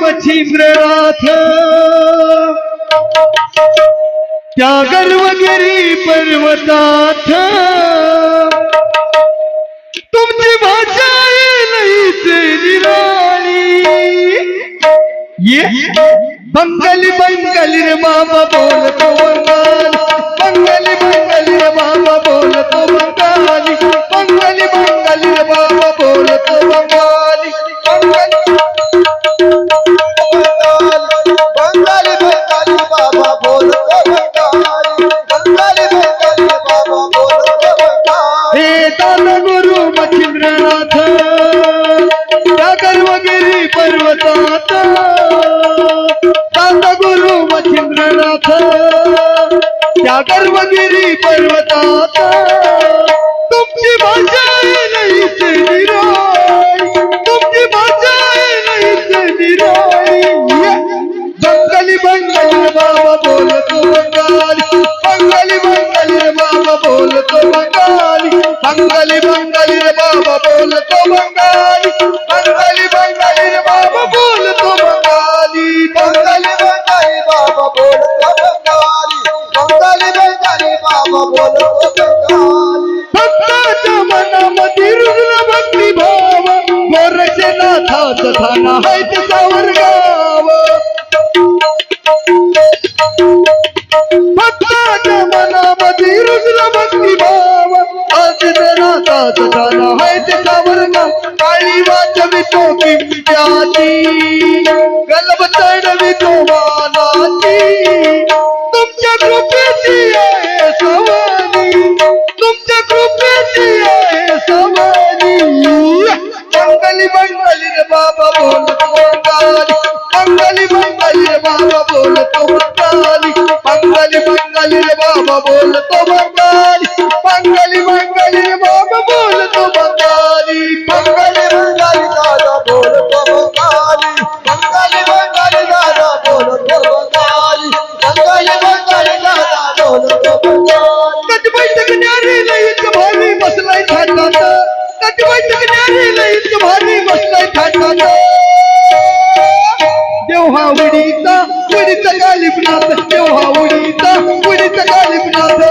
मच्छिंद्रनाथ त्या गर्वगिरी पर्वतात तुमची भाषा लईच निराळी ये बंगाली बंगाली रे बाबा बोलतो बंगाली बंगाली रे बाबा बोलतो बंगाली बंगाली बंगाली रे बाबा बोलतो बंगाली बंगाली बंगाली बंगाली बाबा बोलतो बंगाली बंगाली बंगाली बाबा बोलतो बंगाली हे दादा गुरु मच्छिंद्रनाथ त्या गर्वगिरी पर्वतात दादा गुरु मच्छिंद्रनाथ त्या गर्वगिरी पर्वतात तुमची भाषा लईच निराळी तुमची भाषा लईच निराळी बंगाली बंगाली बाबा बोलतो बंगाली बंगाली बंगाली रे बाबा बोलतो बंगाली बंगाली बंगाली रे बाबा बोलतो बंगाली बंगाली बंगाली रे बाबा बोलतो बंगाली बंगाली बंगाली बाबा बोलतो बंगाली बंगाली बंगाली बाबा बोलतो बंगाली भक्ताच्या मनामध्ये रुजला भक्ती भाव गोरक्षनाथाचं ठाणा आहे ते सावरगाव भक्ताच्या मनामध्ये रुजला भक्ती भाव नाथाचं ठाणा आहे ते सावरगाव काळी वाचवितो किंप्याची गलब चढवितो मानाची तुमच्या कृपेची आहे सवानी तुमच्या कृपेची आहे सवानी बंगाली बंगाली रे बाबा बोलतो बंगाली बंगाली बंगाली रे बाबा बोलतो बंगाली बंगाली बंगाली रे बाबा बोलतो बंगाली बंगाली बंगाली रे बाबा बोलतो बंगाली बंगाली बंगाली दादा बोलतो बंगाली बंगाली बंगाली दादा बोलतो बंगाली बंगाली बंगाली दादा बोलतो बंगाली कधी बैठक न्यारी लईत भारी बसलाय थाटात कधी बैठक न्यारी लईत भारी बसलाय थाटात देव हा उडीचा उडीचा गालिबनाथ देव हा उडीचा उडीचा गालिबनाथ